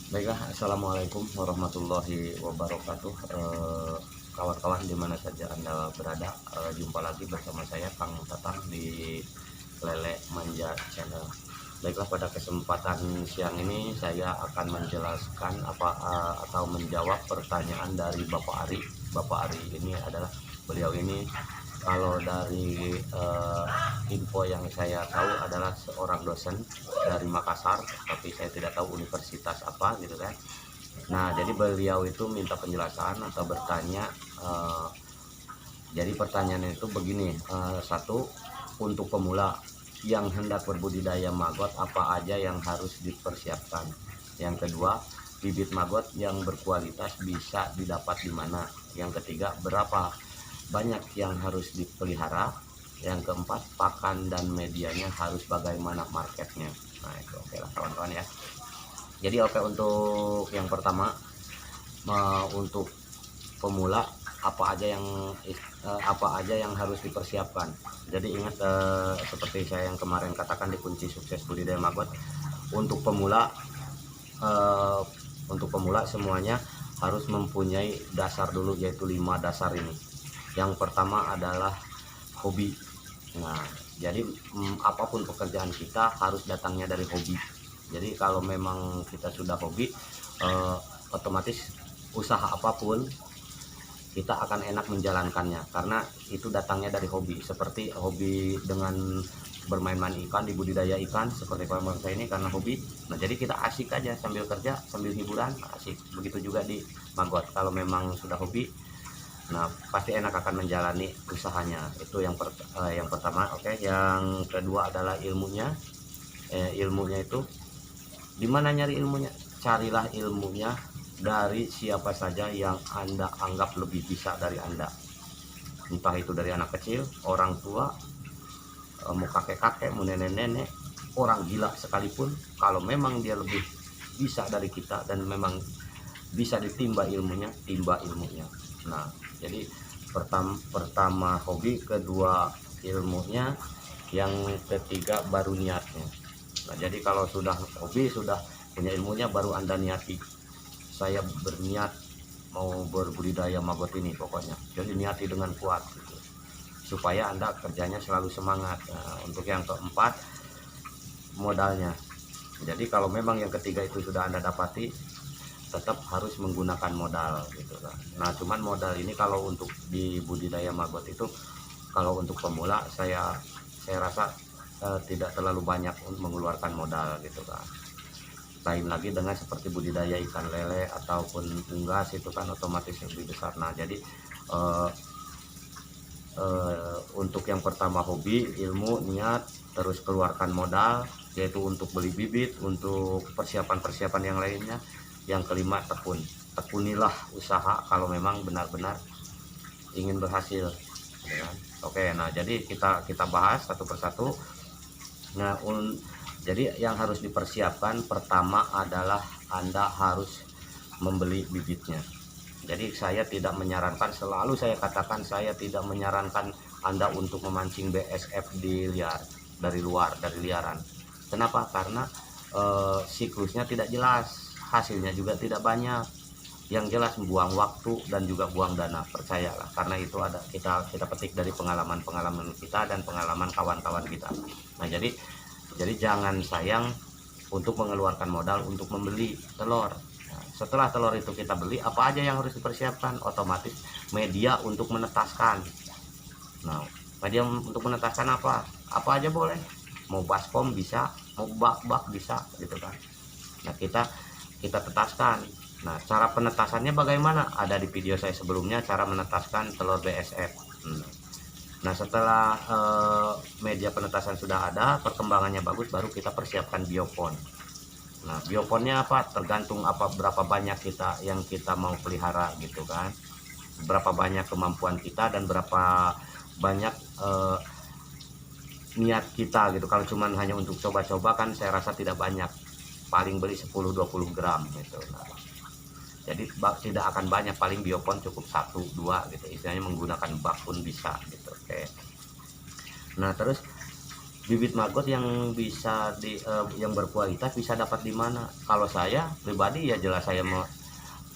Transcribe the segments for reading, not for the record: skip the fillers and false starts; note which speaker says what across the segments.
Speaker 1: Baiklah, assalamualaikum warahmatullahi wabarakatuh. Kawan-kawan dimana saja Anda berada, jumpa lagi bersama saya Kang Tatang di Lele Manja Channel. Baiklah, pada kesempatan siang ini saya akan menjelaskan atau menjawab pertanyaan dari Bapak Ari. Bapak Ari ini adalah beliau ini, kalau dari info yang saya tahu, adalah seorang dosen dari Makassar, tapi saya tidak tahu universitas apa gitu kan. Nah, jadi beliau itu minta penjelasan atau bertanya. eh, jadi pertanyaannya itu begini, satu, untuk pemula yang hendak berbudidaya maggot apa aja yang harus dipersiapkan. Yang kedua, bibit maggot yang berkualitas bisa didapat di mana. Yang ketiga, berapa banyak yang harus dipelihara. Yang keempat, pakan dan medianya harus bagaimana marketnya. Nah itu oke lah kawan-kawan ya. Jadi oke, untuk yang pertama, untuk pemula apa aja yang harus dipersiapkan. Jadi ingat, seperti saya yang kemarin katakan di kunci sukses budidaya maggot, untuk pemula eh, untuk pemula semuanya harus mempunyai dasar dulu, yaitu 5 dasar ini. Yang pertama adalah hobi. Nah, jadi apapun pekerjaan kita harus datangnya dari hobi. Jadi kalau memang kita sudah hobi, eh, otomatis usaha apapun kita akan enak menjalankannya karena itu datangnya dari hobi. Seperti hobi dengan bermain-main ikan, di budidaya ikan seperti kawan saya ini karena hobi. Nah, jadi kita asik aja sambil kerja, sambil hiburan, asik. Begitu juga di maggot, kalau memang sudah hobi, nah pasti enak akan menjalani usahanya. Itu yang pertama. Oke, yang kedua adalah ilmunya. Ilmunya itu di mana nyari ilmunya? Carilah ilmunya dari siapa saja yang Anda anggap lebih bisa dari Anda. Entah itu dari anak kecil, orang tua, mau kakek-kakek, mau nenek-nenek, orang gila sekalipun, kalau memang dia lebih bisa dari kita dan memang bisa ditimba ilmunya, timba ilmunya. Nah, jadi pertama hobi, kedua ilmunya, yang ketiga baru niatnya. Nah, jadi kalau sudah hobi, sudah punya ilmunya, baru Anda niati. Saya berniat mau berbudidaya maggot ini pokoknya. Jadi niati dengan kuat gitu, supaya Anda kerjanya selalu semangat. Nah, untuk yang keempat, modalnya. Jadi kalau memang yang ketiga itu sudah Anda dapati, tetap harus menggunakan modal gitu kan. Nah, cuman modal ini kalau untuk di budidaya maggot itu, kalau untuk pemula saya rasa tidak terlalu banyak untuk mengeluarkan modal gitu kan. Lain lagi dengan seperti budidaya ikan lele ataupun unggas, itu kan otomatis lebih besar. Nah, jadi eh, untuk yang pertama hobi, ilmu, niat, terus keluarkan modal, yaitu untuk beli bibit, untuk persiapan-persiapan yang lainnya. Yang kelima, tekunilah usaha kalau memang benar-benar ingin berhasil, ya kan? Oke, nah jadi kita bahas satu persatu. Nah, jadi yang harus dipersiapkan pertama adalah Anda harus membeli bibitnya. Jadi saya tidak menyarankan, selalu saya katakan, saya tidak menyarankan Anda untuk memancing BSF di liar, dari luar, dari liaran. Kenapa? Karena siklusnya tidak jelas, hasilnya juga tidak banyak. Yang jelas buang waktu dan juga buang dana, percayalah. Karena itu ada, kita petik dari pengalaman-pengalaman kita dan pengalaman kawan-kawan kita. Nah, jadi jangan sayang untuk mengeluarkan modal untuk membeli telur. Nah, setelah telur itu kita beli, apa aja yang harus dipersiapkan? Otomatis media untuk menetaskan. Nah, media untuk menetaskan apa aja boleh. Mau baskom bisa, mau bak-bak bisa gitu kan. Nah, kita tetaskan. Nah, cara penetasannya bagaimana? Ada di video saya sebelumnya, cara menetaskan telur BSF. Nah, setelah media penetasan sudah ada, perkembangannya bagus, baru kita persiapkan biopon. Nah, bioponnya apa? Tergantung berapa banyak yang kita mau pelihara gitu kan. Berapa banyak kemampuan kita dan berapa banyak niat kita gitu. Kalau cuman hanya untuk coba-coba kan saya rasa tidak banyak. Paling beli 10-20 gram gitu. Nah, jadi tidak akan banyak, paling biopon cukup 1-2 gitu. Istilahnya menggunakan bak pun bisa gitu. Oke. Nah, terus bibit maggot yang bisa yang berkualitas bisa dapat di mana? Kalau saya pribadi ya jelas saya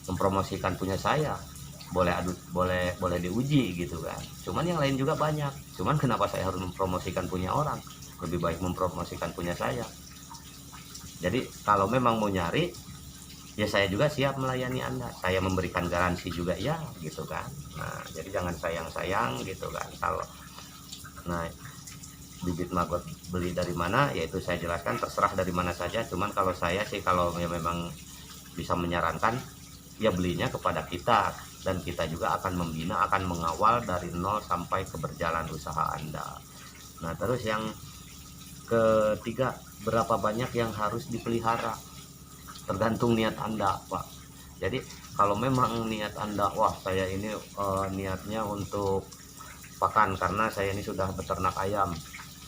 Speaker 1: mempromosikan punya saya, boleh diuji gitu kan. Cuman yang lain juga banyak, cuman kenapa saya harus mempromosikan punya orang? Lebih baik mempromosikan punya saya. Jadi kalau memang mau nyari, ya saya juga siap melayani Anda, saya memberikan garansi juga ya gitu kan. Nah jadi jangan sayang-sayang gitu kan. Kalau nah bibit maggot beli dari mana, yaitu saya jelaskan terserah dari mana saja. Cuman kalau saya sih, kalau ya memang bisa menyarankan, ya belinya kepada kita, dan kita juga akan membina, akan mengawal dari nol sampai keberjalan usaha Anda. Nah terus yang ketiga, berapa banyak yang harus dipelihara? Tergantung niat Anda, Pak. Jadi kalau memang niat Anda, wah saya ini niatnya untuk pakan, karena saya ini sudah beternak ayam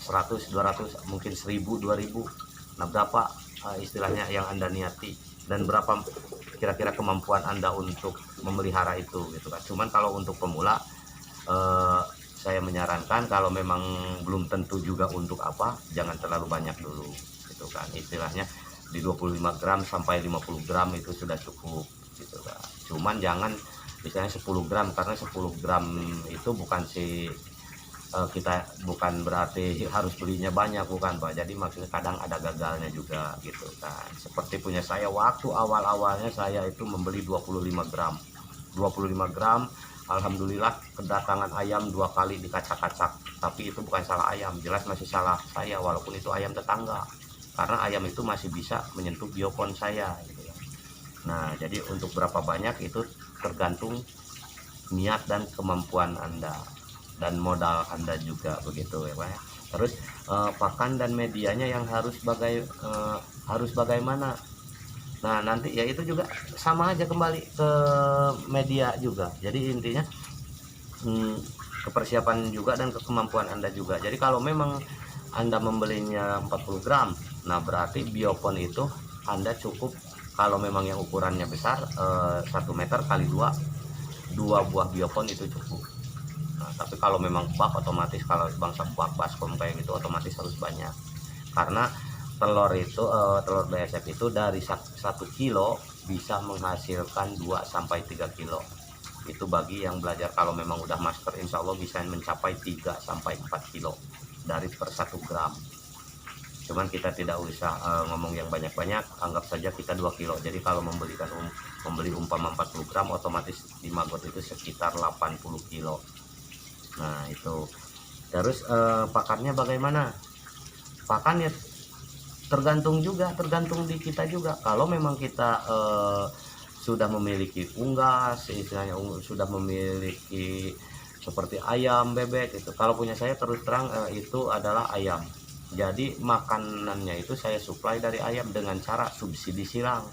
Speaker 1: 100, 200, mungkin 1000, 2000. Nah berapa istilahnya yang Anda niati, dan berapa kira-kira kemampuan Anda untuk memelihara itu gitu kan. Cuman kalau untuk pemula, saya menyarankan kalau memang belum tentu juga untuk apa, jangan terlalu banyak dulu gitu kan. Istilahnya di 25 gram sampai 50 gram itu sudah cukup gitu kan. Cuman jangan misalnya 10 gram, karena 10 gram itu bukan kita bukan berarti harus belinya banyak, bukan Pak. Jadi maksudnya kadang ada gagalnya juga gitu kan. Seperti punya saya, waktu awal-awalnya saya itu membeli 25 gram 25 gram, alhamdulillah kedatangan ayam 2 kali dikacak-kacak. Tapi itu bukan salah ayam, jelas masih salah saya, walaupun itu ayam tetangga, karena ayam itu masih bisa menyentuh biopon saya gitu ya. Nah jadi untuk berapa banyak itu tergantung niat dan kemampuan Anda dan modal Anda juga, begitu ya Pak ya. Terus pakan dan medianya yang harus bagaimana? Nah nanti ya itu juga sama aja, kembali ke media juga. Jadi intinya kepersiapan juga dan kemampuan Anda juga. Jadi kalau memang Anda membelinya 40 gram, nah berarti biopon itu Anda cukup, kalau memang yang ukurannya besar 1 meter kali 2 buah biopon itu cukup. Nah, tapi kalau memang bak, otomatis kalau bangsa bak baskom kayak gitu otomatis harus banyak, karena telur BSF itu dari 1 kilo bisa menghasilkan 2 sampai 3 kilo. Itu bagi yang belajar. Kalau memang udah master, insya Allah bisa mencapai 3 sampai 4 kilo dari per 1 gram. Cuman kita tidak usah ngomong yang banyak-banyak, anggap saja kita 2 kilo. Jadi kalau membeli umpama 40 gram, otomatis di maggot itu sekitar 80 kilo. Nah itu. Terus pakannya bagaimana? Pakannya tergantung di kita juga. Kalau memang kita sudah memiliki unggas, istilahnya sudah memiliki seperti ayam, bebek itu. Kalau punya saya terus terang itu adalah ayam. Jadi makanannya itu saya suplai dari ayam dengan cara subsidi silang.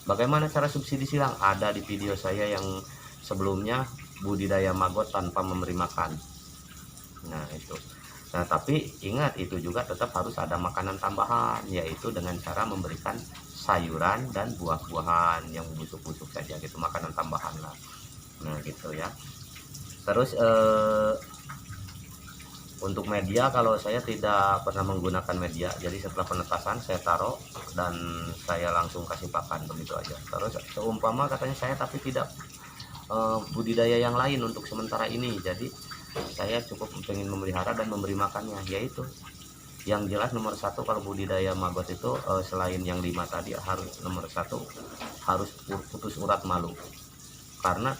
Speaker 1: Bagaimana cara subsidi silang? Ada di video saya yang sebelumnya, budidaya maggot tanpa memberi makan. Nah itu. Nah tapi ingat, itu juga tetap harus ada makanan tambahan, yaitu dengan cara memberikan sayuran dan buah-buahan yang busuk-busuk saja gitu, makanan tambahan lah. Nah gitu ya. Terus untuk media, kalau saya tidak pernah menggunakan media. Jadi setelah penetasan saya taruh dan saya langsung kasih pakan, begitu aja. Terus seumpama katanya saya tapi tidak budidaya yang lain untuk sementara ini, jadi saya cukup ingin memelihara dan memberi makannya. Yaitu yang jelas nomor 1 kalau budidaya maggot itu selain yang 5 tadi, harus nomor 1 harus putus urat malu. Karena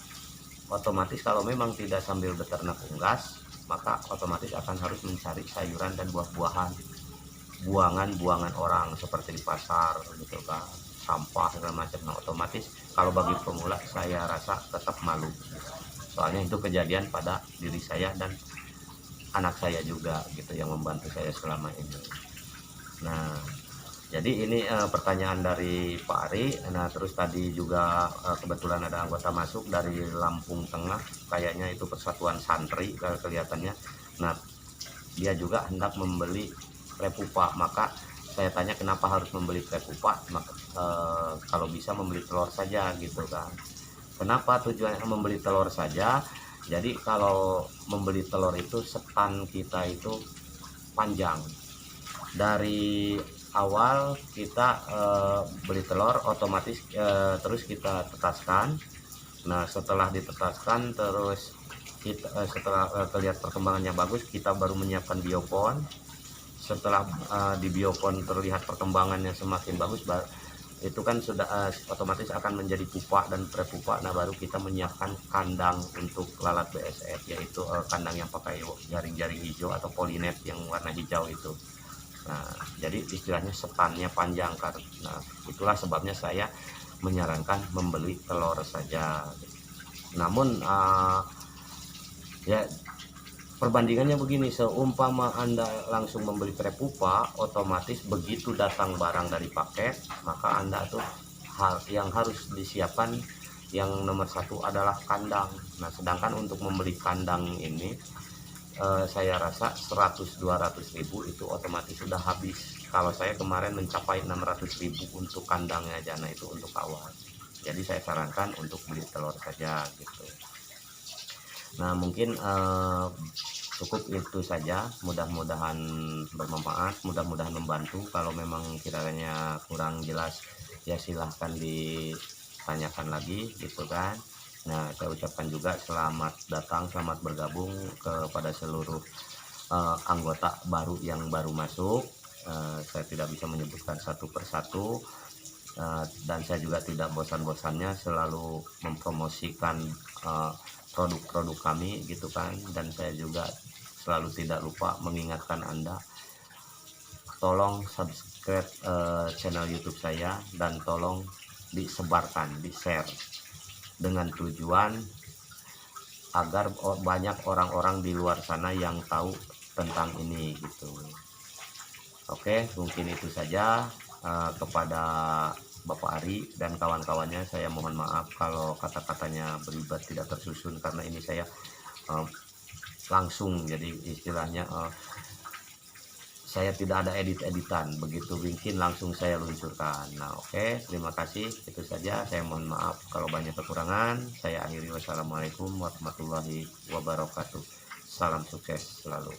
Speaker 1: otomatis kalau memang tidak sambil beternak unggas, maka otomatis akan harus mencari sayuran dan buah-buahan, buangan orang seperti di pasar gitu kan, sampah segala macam. Nah otomatis kalau bagi pemula saya rasa tetap malu, soalnya itu kejadian pada diri saya dan anak saya juga gitu, yang membantu saya selama ini. Nah jadi ini pertanyaan dari Pak Ari. Nah terus tadi juga kebetulan ada anggota masuk dari Lampung Tengah, kayaknya itu Persatuan Santri kelihatannya. Nah dia juga hendak membeli prepupa, maka saya tanya kenapa harus membeli prepupa. Maka kalau bisa membeli telur saja gitu kan. Kenapa tujuannya membeli telur saja? Jadi kalau membeli telur itu setan kita itu panjang. dari awal kita beli telur otomatis terus kita tetaskan. Nah setelah ditetaskan terus kita setelah terlihat perkembangannya bagus, kita baru menyiapkan biopon. Setelah di biopon terlihat perkembangannya semakin bagus, itu kan sudah otomatis akan menjadi pupa dan prepupa. Nah baru kita menyiapkan kandang untuk lalat BSF, yaitu kandang yang pakai jaring-jaring hijau atau polinet yang warna hijau itu. Nah jadi istilahnya setannya panjang kan. Nah itulah sebabnya saya menyarankan membeli telur saja. Namun ya perbandingannya begini, seumpama Anda langsung membeli prepupa, otomatis begitu datang barang dari paket, maka Anda tuh hal yang harus disiapkan yang nomor satu adalah kandang. Nah sedangkan untuk membeli kandang ini saya rasa 100-200 ribu itu otomatis sudah habis. Kalau saya kemarin mencapai 600 ribu untuk kandangnya aja, nah itu untuk awal. Jadi saya sarankan untuk beli telur saja gitu. Nah mungkin cukup itu saja, mudah-mudahan bermanfaat, mudah-mudahan membantu. Kalau memang kiranya kurang jelas ya silahkan ditanyakan lagi gitu kan. Nah saya ucapkan juga selamat datang, selamat bergabung kepada seluruh anggota baru yang baru masuk. Saya tidak bisa menyebutkan satu persatu, dan saya juga tidak bosan-bosannya selalu mempromosikan produk-produk kami gitu kan. Dan saya juga selalu tidak lupa mengingatkan Anda, tolong subscribe channel YouTube saya dan tolong disebarkan, di-share dengan tujuan agar banyak orang-orang di luar sana yang tahu tentang ini gitu. Oke, mungkin itu saja. Kepada Bapak Ari dan kawan-kawannya saya mohon maaf kalau kata-katanya berlibat tidak tersusun, karena ini saya langsung, jadi istilahnya saya tidak ada edit-editan, begitu bikin langsung saya luncurkan. Nah oke, terima kasih, itu saja. Saya mohon maaf kalau banyak kekurangan. Saya akhiri, wassalamualaikum warahmatullahi wabarakatuh. Salam sukses selalu.